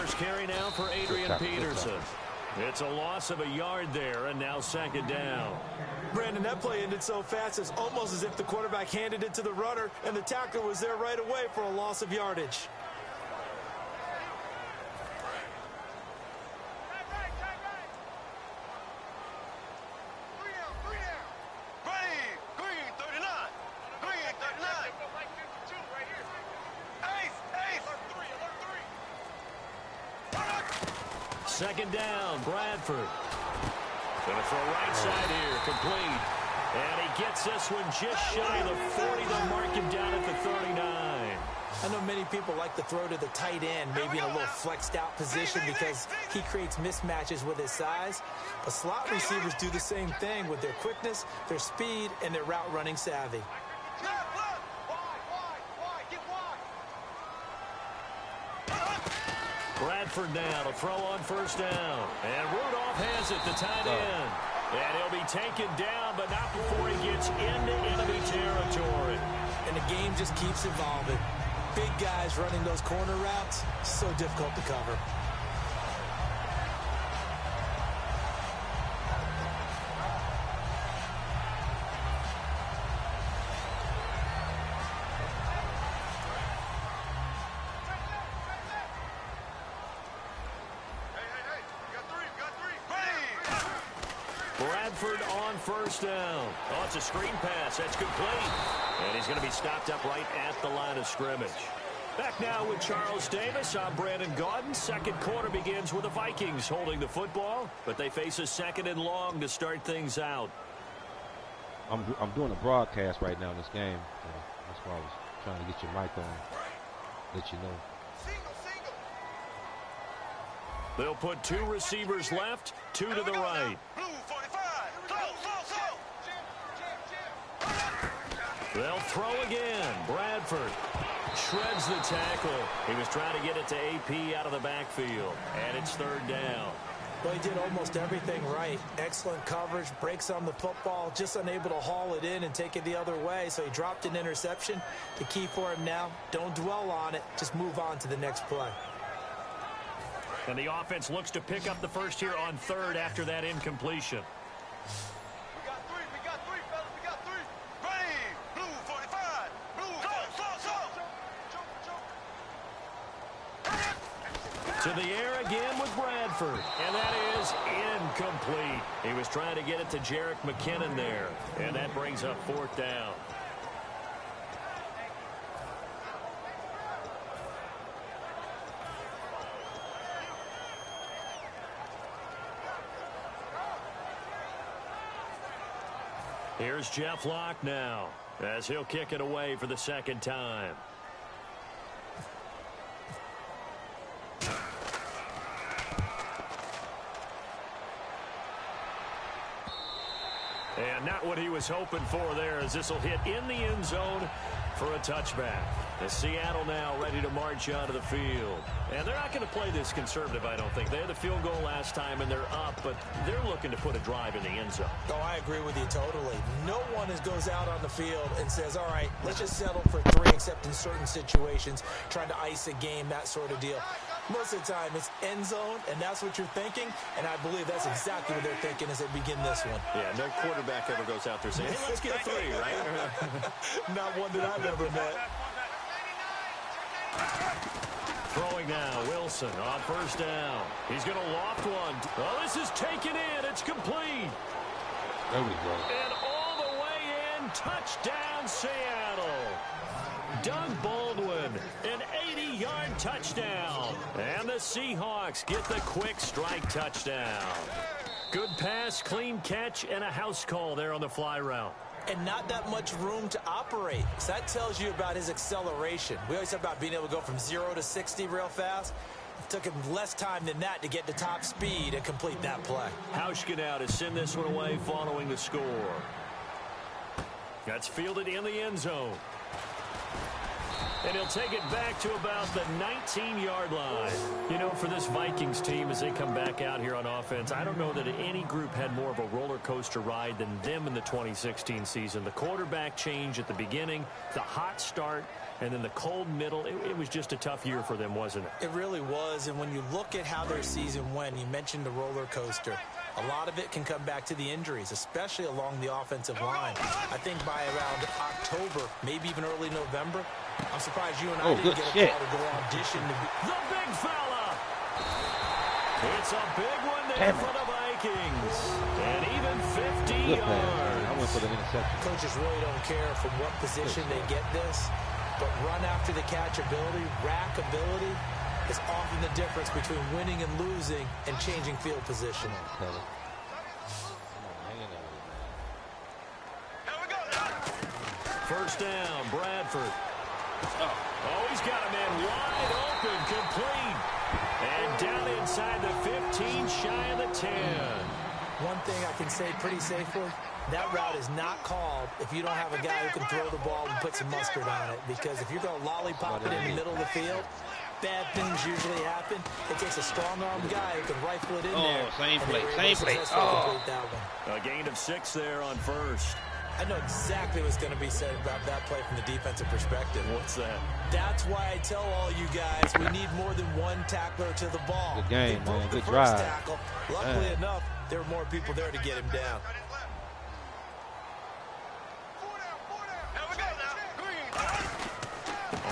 first carry now for Adrian Peterson. It's a loss of a yard there, and now second down. Brandon, that play ended so fast, it's almost as if the quarterback handed it to the runner, and the tackler was there right away for a loss of yardage. Second down, Bradford. Going to throw right side here, complete. And he gets this one just shy of the 40. They'll mark him down at the 39. I know many people like to throw to the tight end, maybe in a little flexed out position because he creates mismatches with his size. But slot receivers do the same thing with their quickness, their speed, and their route running savvy. Bradford now to throw on first down. And Rudolph has it, the tight end. And he'll be taken down, but not before he gets into enemy territory. And the game just keeps evolving. Big guys running those corner routes, so difficult to cover. Bradford on first down. Oh, it's a screen pass. That's complete. And he's going to be stopped up right at the line of scrimmage. Back now with Charles Davis. I'm Brandon Gaudin. Second quarter begins with the Vikings holding the football, but they face a second and long to start things out. I'm doing a broadcast right now in this game. So that's why I was trying to get your mic on, let you know. They'll put two receivers left, two to the right. They'll throw again. Bradford shreds the tackle. He was trying to get it to AP out of the backfield. And it's third down. Well, he did almost everything right. Excellent coverage, breaks on the football, just unable to haul it in and take it the other way. So he dropped an interception. The key for him now, don't dwell on it. Just move on to the next play. And the offense looks to pick up the first here on third after that incompletion. We got three, fellas. We got three. Ready. Blue 45. Blue. Go. To the air again with Bradford. And that is incomplete. He was trying to get it to Jerick McKinnon there. And that brings up fourth down. Here's Jeff Locke now as he'll kick it away for the second time. And not what he was hoping for there, as this will hit in the end zone for a touchback. As Seattle now ready to march onto the field. And they're not going to play this conservative, I don't think. They had the field goal last time, and they're up, but they're looking to put a drive in the end zone. Oh, I agree with you totally. No one goes out on the field and says, all right, let's just settle for three, except in certain situations, trying to ice a game, that sort of deal. Most of the time, it's end zone, and that's what you're thinking, and I believe that's exactly what they're thinking as they begin this one. Yeah, no quarterback ever goes out there saying, hey, let's get three, right? Not one that I've ever met. Throwing now, Wilson on first down. He's going to loft one. Oh, this is taken in. It's complete. There we go. And all the way in, touchdown, Seattle. Doug Baldwin, an 80-yard touchdown. And the Seahawks get the quick strike touchdown. Good pass, clean catch, and a house call there on the fly route. And not that much room to operate. So that tells you about his acceleration. We always talk about being able to go from 0 to 60 real fast. It took him less time than that to get to top speed and complete that play. Hauschka now to send this one away following the score. That's fielded in the end zone. And he'll take it back to about the 19-yard line. You know, for this Vikings team, as they come back out here on offense, I don't know that any group had more of a roller coaster ride than them in the 2016 season. The quarterback change at the beginning, the hot start, and then the cold middle. It was just a tough year for them, wasn't it? It really was, and when you look at how their season went, you mentioned the roller coaster. A lot of it can come back to the injuries, especially along the offensive line. I think by around October, maybe even early November, I'm surprised you and I didn't get a call to go audition. The big fella! It's a big one there for the Vikings. And even 50 yards. I went for the interception. Coaches really don't care from what position they get this, but run after the catch ability, rack ability, is often the difference between winning and losing and changing field position. Here we go. First down, Bradford. Oh, he's got a man wide open, complete. And down inside the 15, shy of the 10. One thing I can say pretty safely, that route is not called if you don't have a guy who can throw the ball and put some mustard on it. Because if you're going to lollipop it in the middle of the field, bad things usually happen. It takes a strong-armed guy who can rifle it in there. Same play. A gain of 6 there on first. I know exactly what's going to be said about that play from the defensive perspective. What's that? That's why I tell all you guys we need more than one tackler to the ball. Good game, they man. Good Good drive. Tackle. Luckily enough, there were more people there to get him down. Here we go now. Green.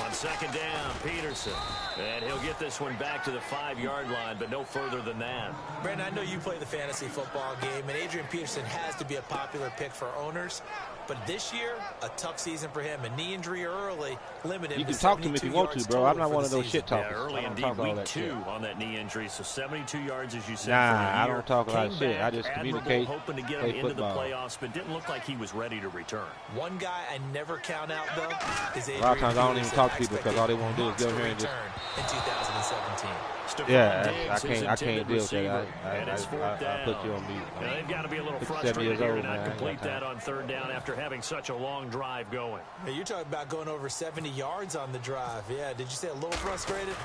On second down, Peterson. And he'll get this one back to the 5-yard line, but no further than that. Brandon, I know you play the fantasy football game, and Adrian Peterson has to be a popular pick for owners. But this year, a tough season for him. A knee injury early limited him. You can talk to me if you want to, bro. I'm not one of those shit talkers. Yeah, early indeed, week 2 on that knee injury. So 72 yards, as you said. Nah, I don't talk a lot of shit. I just communicate, hoping to get play him into football. the playoffs, but didn't look like he was ready to return. One guy I never count out, though, is Adrian A lot of times I don't even Peterson. talk to people because all they want to do is go here and just. In 2017. Yeah, I can't deal with that. I put you on mute. Now, they've got to be a little 57 frustrated years here old, to not man. complete that on third down after having such a long drive going. Hey, you're talking about going over 70 yards on the drive. Yeah, did you say a little frustrated?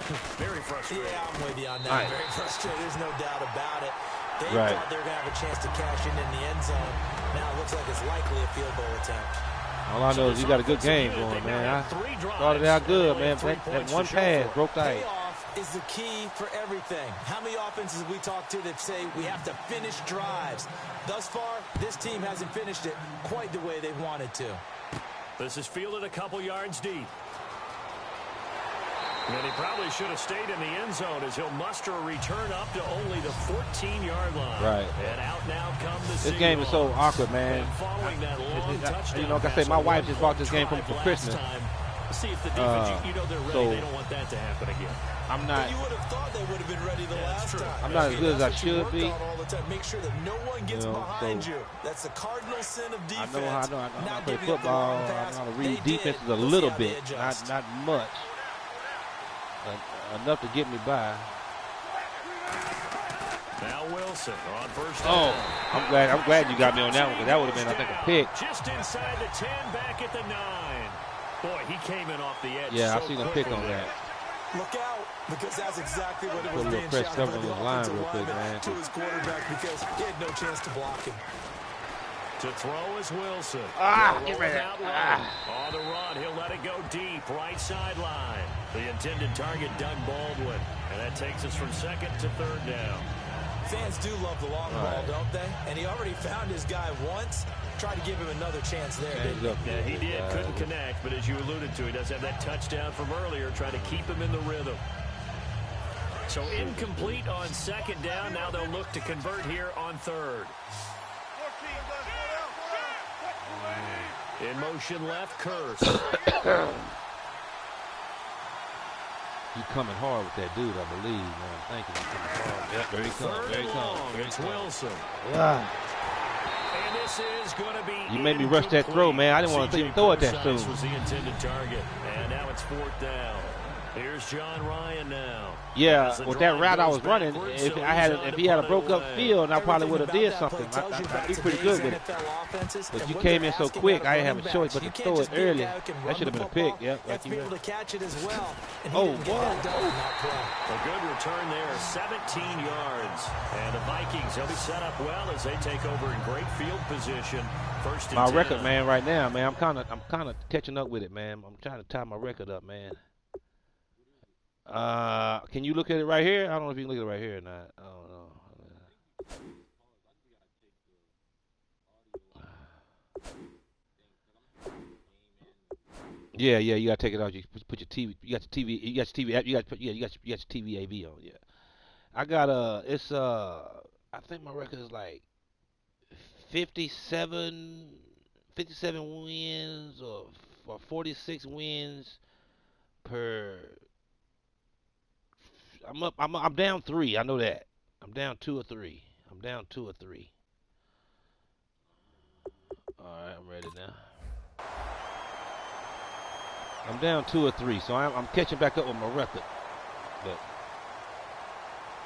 Very frustrated. Yeah, I'm with you on that. Right. Very frustrated. There's no doubt about it. They Right. thought they were going to have a chance to cash in the end zone. Now it looks like it's likely a field goal attempt. All I know is you got a good game going, man. I started out good, man. That one pass broke the ice. Payoff is the key for everything. How many offenses have we talked to that say we have to finish drives? Thus far, this team hasn't finished it quite the way they wanted to. This is fielded a couple yards deep. And he probably should have stayed in the end zone as he'll muster a return up to only the 14-yard line. Right. And out now come the This game is so awkward, man. And following that long touchdown You know, like I said, my wife just bought this game for me for Christmas. See if the defense, you know they're ready. So they don't want that to happen again. I'm not. You would have thought they would have been ready the last time. I'm not as good as I should be. All the time. Make sure that no one gets behind you. That's the cardinal sin of defense. I know how to play giving up the football. wrong I pass. know how to They read did. defenses a Let's see little how they bit, adjust. not much. Enough to get me by. Now Wilson on first Oh, down. I'm glad you got me on that one because that would have been, I think, a pick. Just inside the 10, back at the 9. Boy, he came in off the edge. Yeah, so I seen a quickly pick on there. that. Look out, because that's exactly what it Put a was little being press shouted by cover the on the line offensive real quick, lineman man. to his quarterback because he had no chance to block him. To throw is Wilson. Get ready. On the run, he'll let it go deep, right sideline. The intended target, Doug Baldwin. And that takes us from second to third down. Fans do love the long ball, don't they? And he already found his guy once. Try to give him another chance there, didn't he? Yeah, he did. Couldn't connect, but as you alluded to, he does have that touchdown from earlier, trying to keep him in the rhythm. So incomplete on second down. Now they'll look to convert here on third. In motion left, Curse. He's coming hard with that dude, I believe, man. Thank you. He's coming hard. Yep, there he comes. Third There he and comes. long. There he It's comes. Wilson. Yeah. And this is going to be You made me rush that throw, man. I didn't want to even throw it that soon. Was the intended target. And now it's fourth down. Here's John Ryan now. Yeah, with that route I was running, if he had a broke up field, I probably would have did something. I'd be pretty good with it. But you came in so quick, I didn't have a choice but to throw it early. That should have been a pick. Yep. You have to be able to catch it as well. Oh, A good return there, 17 yards. And the Vikings, they'll be set up well as they take over in great field position. First and 10. My record, man, right now, man, I'm kind of catching up with it, man. I'm trying to tie my record up, man. Can you look at it right here? I don't know if you can look at it right here or not. I don't know. Yeah, you gotta take it out. You put your TV. You got your TV. You got your TV. You got your TV AV on. Yeah. I got I think my record is like 57 wins or 46 wins per. I'm down 3. I know that. I'm down 2 or 3. All right, I'm ready now. I'm down 2 or 3, so I'm catching back up with my record. But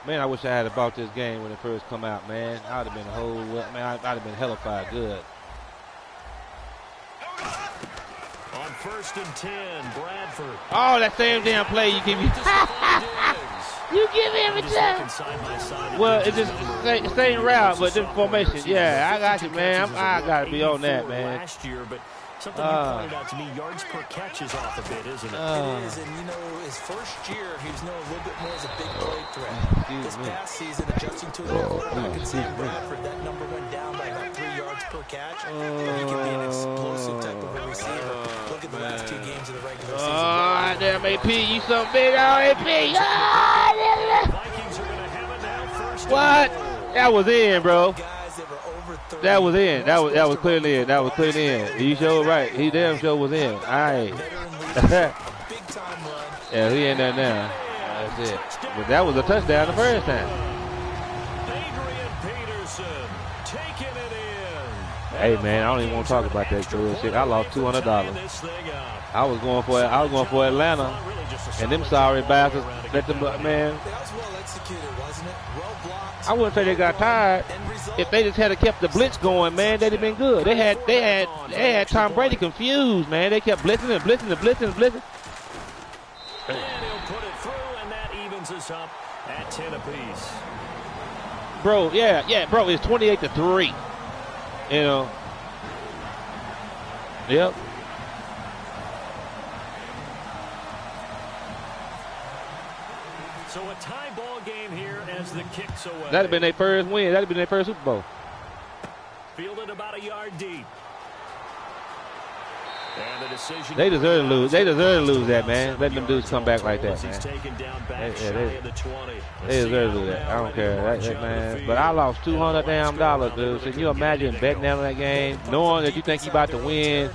man, I wish I had bought this game when it first come out, man. I'd have been I'd have been hellified good. On 1st and 10, Bradford. Oh, that same damn play you give me. You give me every time. Well, it's just the same route, but different formation. Yeah, I got you, man. I got to be on that, man. Last year, but something you pointed out to me, yards per catch is off a bit, isn't it? It is, and you know, his first year, he was known a little bit more as a big play threat. This past season, adjusting to a new quarterback and Sam Bradford, that number went down by about 3 yards per catch. He can be an explosive type of a receiver. Look at the last 2 games of the regular season. Oh, damn, AP, you so big on AP. Vikings are going to have it now, first. What? That was in, bro. That was in. That was clearly in. That was clearly in. He showed right. He damn sure was in. All right. Yeah, he in there now. That's it. But that was a touchdown the first time. Hey man, I don't even want to talk about that shit. I lost $200. I was going for it. I was going for Atlanta, and them sorry bastards let them man. I wouldn't say they got tired. If they just had kept the blitz going, man, they'd have been good. They had Tom Brady confused, man. They kept blitzing and blitzing and blitzing and blitzing. And he'll put it through, and that evens us up at 10 apiece. Bro, yeah, bro, it's 28-3. You know. Yep. So a tie ball game here as the kicks away. That'd have been their first win. That'd have been their first Super Bowl. Fielded about a yard deep. And the decision. They deserve to lose. They deserve to lose that, man. Letting them dudes come back like that, man. They deserve to do that. I don't care, man. But I lost $200 damn, dude. So can you imagine betting down on that game, knowing that you think you about to win,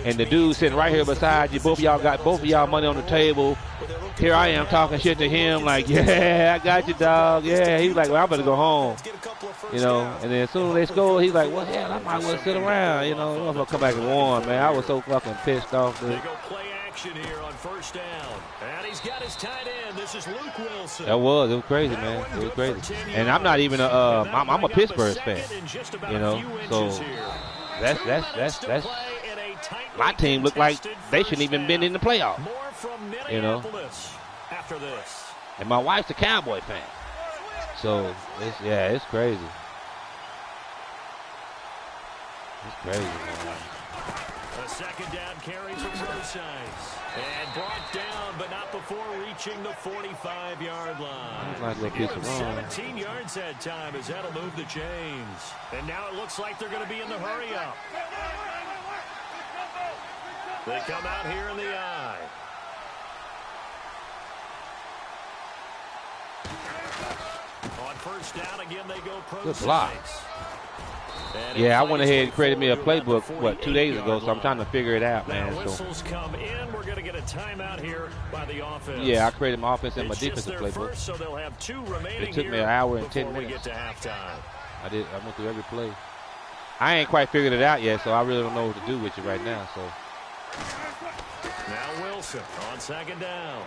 and the dude sitting right here beside you, both of y'all money on the table. Here I am talking shit to him, like, yeah, I got you, dog. Yeah, he was like, well, I'm about to go home. You know, and then as soon as they score, he's like, well, hell, I might as well sit around. You know, I'm going to come back and won, man. I was so fucking pissed off, dude. They go play action here on first down. And he's got his tight end. This is Luke Wilson. It was crazy, man. It was crazy. And I'm not even I'm a Pittsburgh fan, you know, so that's my team looked like they shouldn't even been in the playoff, you know. After this. And my wife's a Cowboy fan. So, it's crazy. It's crazy, man. A second down carry from Rosize. And brought down, but not before reaching the 45-yard line. Nice little piece of wrong. 17 yards that time as that'll move the chains. And now it looks like they're going to be in the hurry-up. They come out here in the eye. On first down again, they go pro. Good block. Yeah, I went ahead and created me a playbook, 2 days ago, so I'm trying to figure it out, man. Whistles come in. We're going to get a timeout here by the offense. Yeah, I created my offense and my defensive playbook. So they'll have 2 remaining. It took me an hour and 10 minutes. Get to halftime. I went through every play. I ain't quite figured it out yet, so I really don't know what to do with you right now. So now Wilson on second down.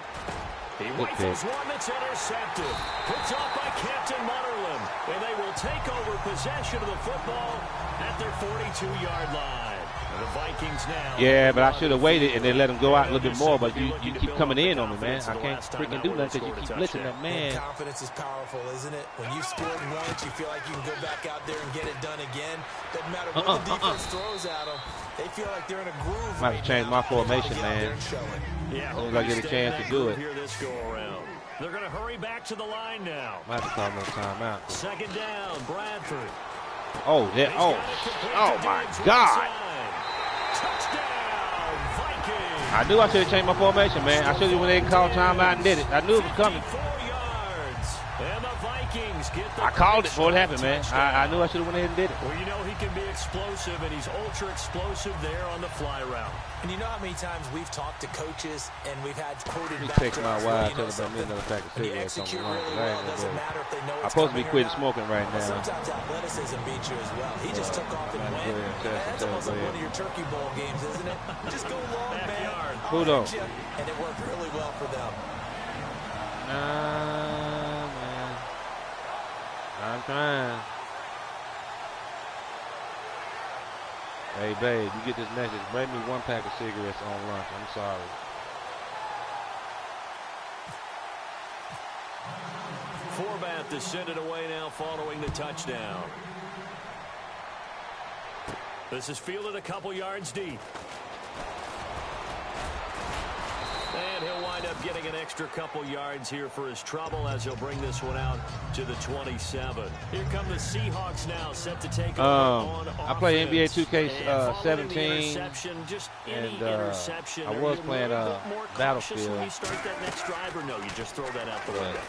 He rifles one that's intercepted. Picked off by Captain Mutterland. And they will take over possession of the football at their 42-yard line. And the Vikings now. Yeah, but I should have waited and then let him go out a little bit more. But you keep coming in on me, man. I can't freaking do nothing because you keep blitzing that man. Confidence is powerful, isn't it? When you scored once, you feel like you can go back out there and get it done again. Doesn't matter what the defense throws at them. They feel like they're in a groove. I might change my formation, man. Yeah, as long as I get a chance to do it. Here this go around. They're going to hurry back to the line now. Might have to call no timeout. Second down, Bradford. Oh, yeah. Oh my God. Touchdown, Vikings. I knew I should have changed my formation, man. I should have when they called timeout and did it. I knew it was coming. 4 yards. And the Vikings get the I called it before it happened, man. I knew I should have went ahead and did it. Well, you know he can be explosive, and he's ultra explosive there on the fly route. And you know how many times we've talked to coaches and we've had quoted You back take to my us, wife, you tell know her about me another pack of cigarettes on the line. really well. Doesn't matter if they know I'm it's supposed to be coming or quitting not. smoking right now. Sometimes athleticism beats you as well. He just took off and went. That's almost like one of your Turkey Bowl games, isn't it? Just go long, man. Hold on. And it worked really well for them. Nah, man. I'm trying. Hey, babe, you get this message. Bring me 1 pack of cigarettes on lunch. I'm sorry. Forbath to send it away now following the touchdown. This is fielded a couple yards deep. And he'll wind up getting an extra couple yards here for his trouble as he'll bring this one out to the 27. Here come the Seahawks now set to take over on offense. I play NBA 2K17, and I was playing Battlefield. When you start that next drive, or no, you just throw that out the window?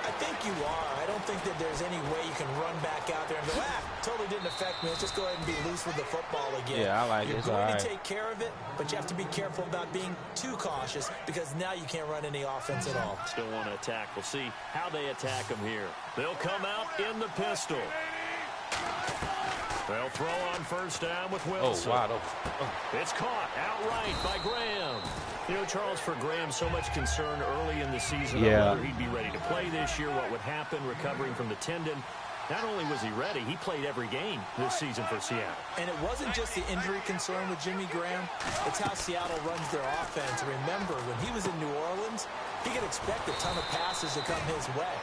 I think you are. I don't think that there's any way you can run back out there and go, totally didn't affect me. Let's just go ahead and be loose with the football again. Yeah, I like it. You're going to take care of it, but you have to be careful about being too cautious because now you can't run any offense at all. Still want to attack. We'll see how they attack him here. They'll come out in the pistol. They'll throw on first down with Wilson. Oh, wide open. It's caught outright by Graham. You know, Charles, for Graham, so much concern early in the season on whether he'd be ready to play this year, what would happen recovering from the tendon. Not only was he ready, he played every game this season for Seattle. And it wasn't just the injury concern with Jimmy Graham. It's how Seattle runs their offense. Remember, when he was in New Orleans, he could expect a ton of passes to come his way.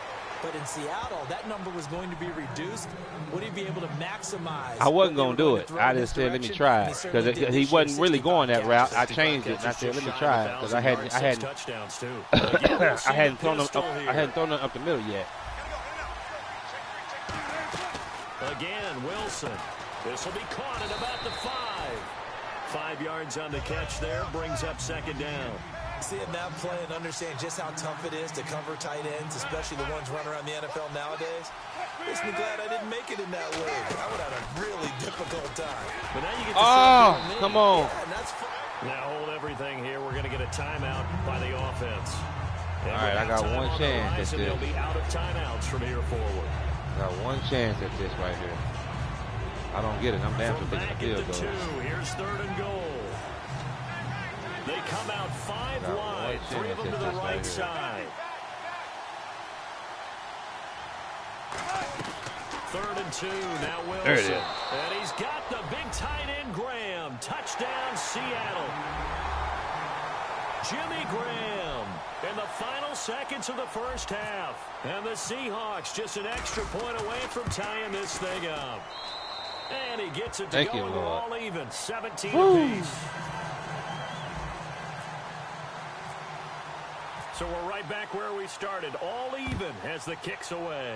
But in Seattle, that number was going to be reduced. Would he be able to maximize? I wasn't going to do it. I just said, let me try it. Because he wasn't really going that route. I changed it, and I said, let me try it. Because I hadn't thrown them up the middle yet. Again, Wilson. This will be caught at about the 5. 5 yards on the catch there. Brings up second down. Seeing that play and understand just how tough it is to cover tight ends, especially the ones running around the NFL nowadays, makes me glad I didn't make it in that league. I would have had a really difficult time. But now you get to come on. Yeah, and that's now hold everything here. We're going to get a timeout by the offense. All right, I got one chance at this. They'll be out of timeouts from here forward. I got one chance at this right here. I don't get it. I'm down for taking a field goal. Here's third and goal. They come out 5 wide, 3 of them to the right side. 3rd and 2, now Wilson. There it is. And he's got the big tight end Graham. Touchdown, Seattle. Jimmy Graham in the final seconds of the first half. And the Seahawks just an extra point away from tying this thing up. And he gets it to go, and we're all even, 17 apiece. So we're right back where we started, all even as the kick's away.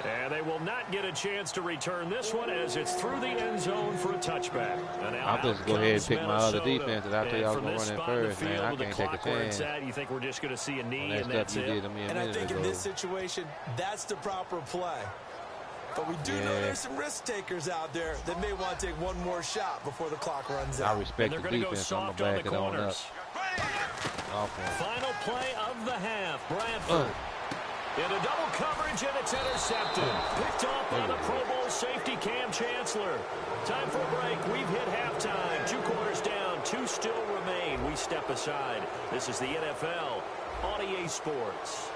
And they will not get a chance to return this one as it's through the end zone for a touchback. I'll just go ahead and pick my other defense that I tell you I was going to run in first, man. I can't take a chance. You think we're just going to see a knee and that's that's it? And I think in this situation, that's the proper play. But we do know there's some risk takers out there that may want to take one more shot before the clock runs out. I respect the defense. So I'm going to back it on up. Final play of the half. Bradford. In a double coverage, and it's intercepted. Picked off by the Pro Bowl safety, Cam Chancellor. Time for a break. We've hit halftime. 2 quarters down. 2 still remain. We step aside. This is the NFL on EA Sports.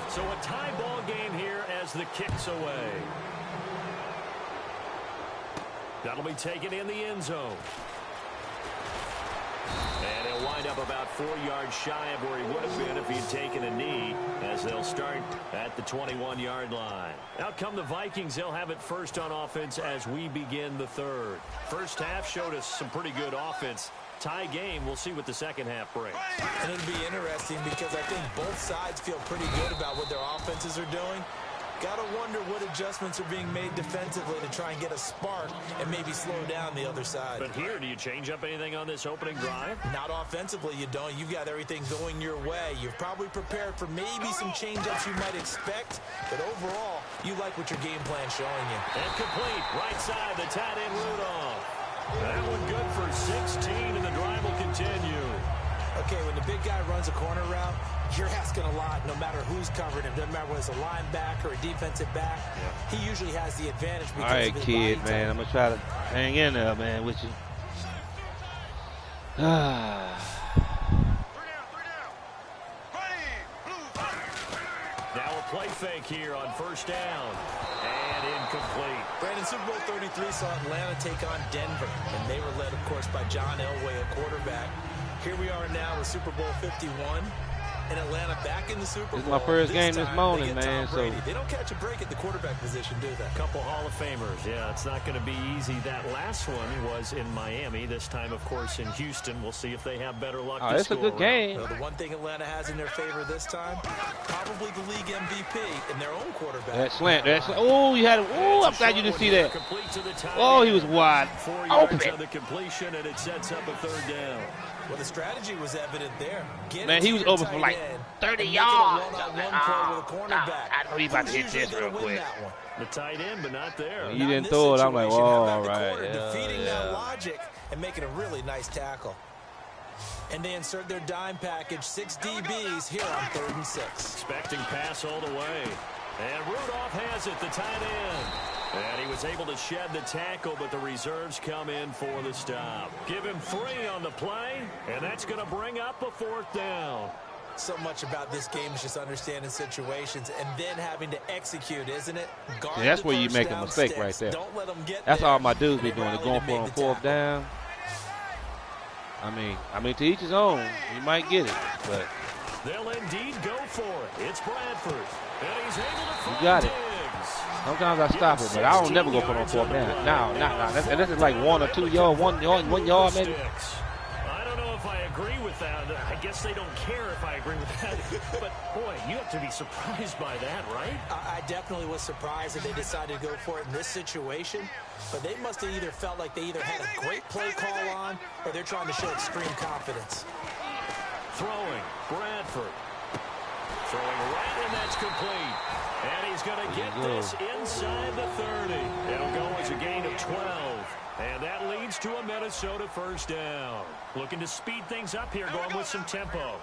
So a tie ball game here as the kick's away. That'll be taken in the end zone. And he'll wind up about 4 yards shy of where he would have been if he had taken a knee, as they'll start at the 21-yard line. Out come the Vikings. They'll have it first on offense as we begin the third. First half showed us some pretty good offense. Tie game. We'll see what the second half brings. And it'll be interesting because I think both sides feel pretty good about what their offenses are doing. Got to wonder what adjustments are being made defensively to try and get a spark and maybe slow down the other side. But here, do you change up anything on this opening drive? Not offensively, you don't. You've got everything going your way. You've probably prepared for maybe some change-ups you might expect, but overall, you like what your game plan's showing you. And complete, right side, the tight end Rudolph. That one good for 16, and the drive will continue. Okay, when the big guy runs a corner route, you're asking a lot no matter who's covering him. Doesn't matter whether it's a linebacker or a defensive back. Yeah. He usually has the advantage because all right, of his kid, body man. type. I'm going to try to hang in there, man, with you. Three down. Ready, blue fire. Now a play fake here on first down. And incomplete. Brandon, Super Bowl 33 saw Atlanta take on Denver, and they were led, of course, by John Elway, a quarterback. Here we are now with Super Bowl 51. And Atlanta back in the Super Bowl. This is my first game this morning, man. So they don't catch a break at the quarterback position, do they? Couple Hall of Famers. Yeah, it's not going to be easy. That last one was in Miami. This time, of course, in Houston. We'll see if they have better luck. It's a good game. Well, the one thing Atlanta has in their favor this time, probably the league MVP and their own quarterback. That slant. Oh, you had. Oh, I'm glad you didn't see that. Oh, he was wide 4 yards open. on the completion, and it sets up a third down. Well, the strategy was evident there. Man, he was open for like 30 yards. I know he's about to hit this real quick. The tight end, but not there. You didn't throw it. I'm like, oh, all right. Defeating that logic and making a really nice tackle. And they insert their dime package, 6 DBs here on 3rd and 6. Expecting pass all the way. And Rudolph has it, the tight end. And he was able to shed the tackle, but the reserves come in for the stop. Give him 3 on the play, and that's going to bring up a 4th down. So much about this game is just understanding situations and then having to execute, isn't it? Yeah, that's where you make a mistake right there. Don't let them get that's there. all my dudes be doing. They're going for on 4th down. I mean, to each his own. You might get it, but they'll indeed go for it. It's Bradford, and he's able to find you got it. Diggs. Sometimes I stop it, but I don't never go for no 4th down. No. This is like 1 or 2 yards, 1 yard maybe. I don't know if I agree with that. I guess they don't care if I agree with that. But, boy, you have to be surprised by that, right? I definitely was surprised that they decided to go for it in this situation. But they must have either felt like they either had a great play call on or they're trying to show extreme confidence. Throwing, Bradford. Throwing right, and that's complete. And he's going to get this inside the 30. It'll go as a gain of 12. And that leads to a Minnesota first down. Looking to speed things up here, going with some tempo.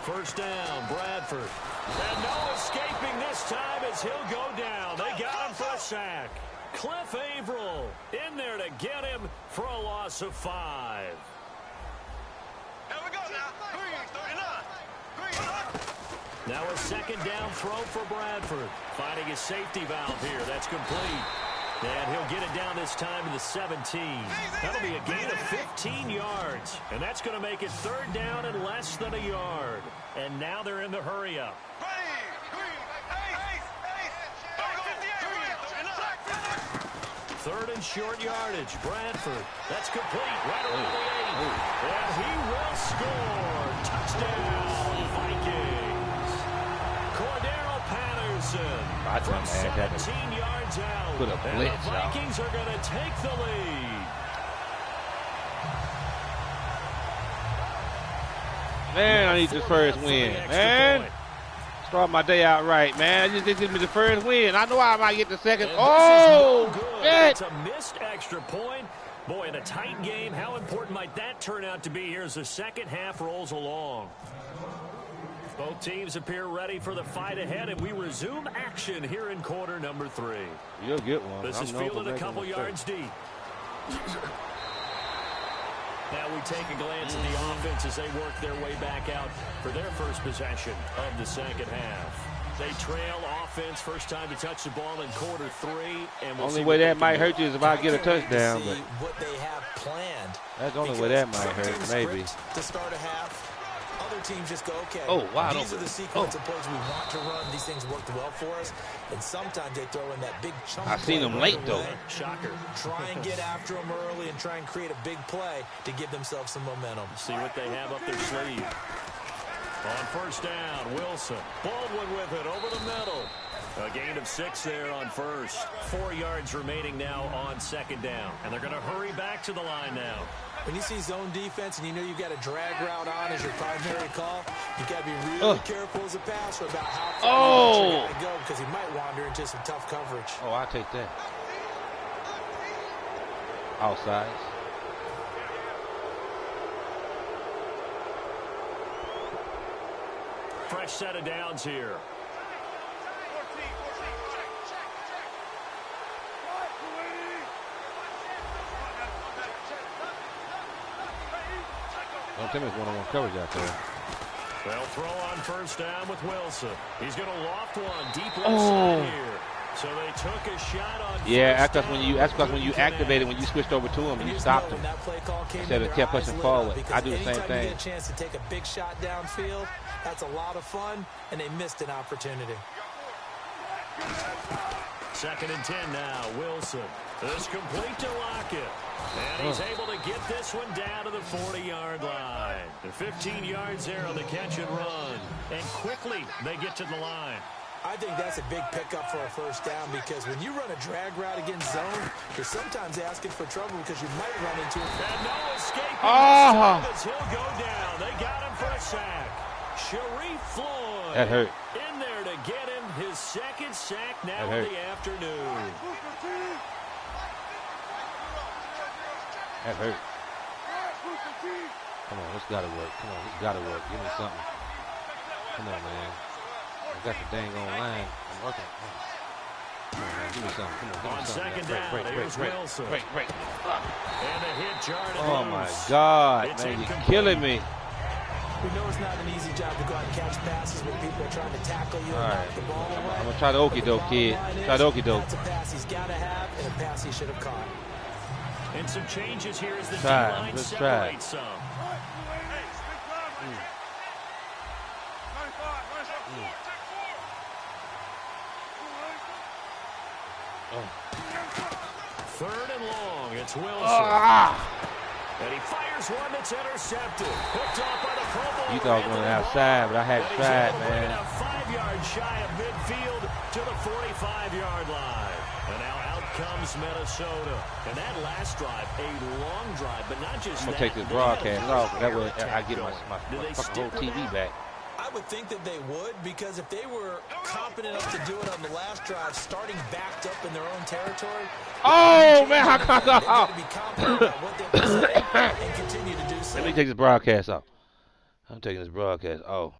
First down, Bradford. And no escaping this time as he'll go down. They got him for a sack. Cliff Averill in there to get him for a loss of 5. Here we go now. 339. Now a 2nd down throw for Bradford. Finding his safety valve here. That's complete. And he'll get it down this time to the 17. That'll be a gain of 15 yards. And that's going to make it 3rd down and less than a yard. And now they're in the hurry-up. 3rd and short yardage. Bradford. That's complete. Right around the 8. And he will score. Touchdown, Vikings. Cordero Patterson from 17 yards out. Put a blitz and the Vikings are going to take the lead. Man, I need this first win, man. Start my day out right, man. Just give me the first win. I know I might get the second. Oh, good. It's a missed extra point. Boy, in a tight game, how important might that turn out to be here as the second half rolls along? Both teams appear ready for the fight ahead, and we resume action here in quarter number 3. You'll get one. This is fielded a couple yards deep. Now we take a glance at the offense as they work their way back out for their first possession of the second half. They trail offense, first time to touch the ball in quarter 3. And we'll only way that might hurt you is if I get a touchdown. But what they have planned. That's the only way that might hurt, maybe. To start a half, other teams just go, okay, these are the sequence of plays we want to run. These things worked well for us. And sometimes they throw in that big chunk. I seen them late, though. Shocker. Try and get after them early and try and create a big play to give themselves some momentum. See what they have up their sleeve. On first down, Wilson. Baldwin with it over the middle. A gain of 6 there on first. 4 yards remaining now on second down. And they're going to hurry back to the line now. When you see zone defense and you know you've got a drag route on as your primary call, you've got to be really careful as a passer about how far you're going to go because he might wander into some tough coverage. Oh, I'll take that. Outside. Fresh set of downs here. Don't tell me it's one-on-one coverage out there. They'll throw on first down with Wilson. He's going to loft one deep left side here. So they took a shot on that's because when you activated, when you switched over to him and you stopped him instead of kept pushing forward. I do the same thing. You get a chance to take a big shot downfield. That's a lot of fun, and they missed an opportunity. 2nd and 10 now. Wilson. This complete to Lockett. And he's able to get this one down to the 40-yard line. The 15 yards there on the catch and run. And quickly they get to the line. I think that's a big pickup for a first down because when you run a drag route against zone, you're sometimes asking for trouble because you might run into it. And no escape as he'll go down. They got him for a sack. Sharif Floyd. That hurt. In there to get him his second sack now in the afternoon. That hurt. Come on, this gotta work. Come on, this gotta work. Give me something. Come on, man. I got the dang on line. I'm working. Come on, man. Give me something. Come on, give me something. On second down, here's Wilson. Break. And a hit jar to Oh, my God. It's man, you're killing me. We know it's not an easy job to go out and catch passes when people are trying to tackle you and knock the ball away. I'm going to try the okey-doke, kid. Try the okey-doke. That's a pass he's got to have and a pass he should have caught. And some changes here as the D-line separates some. Third and long. It's Wilson. And he fires one that's intercepted. Picked off by the Pro Bowl. You thought I was going outside, but I had to try it, man. 5 yards shy of midfield to the 45-yard line. And now out comes Minnesota. And that last drive, a long drive, but not just I'm going to take this broadcast off. That way I get my fucking whole TV back. I would think that they would, because if they were competent enough to do it on the last drive, starting backed up in their own territory. Oh, man, how come? Be confident about what they present and continue to do so. Let me take this broadcast off. I'm taking this broadcast off.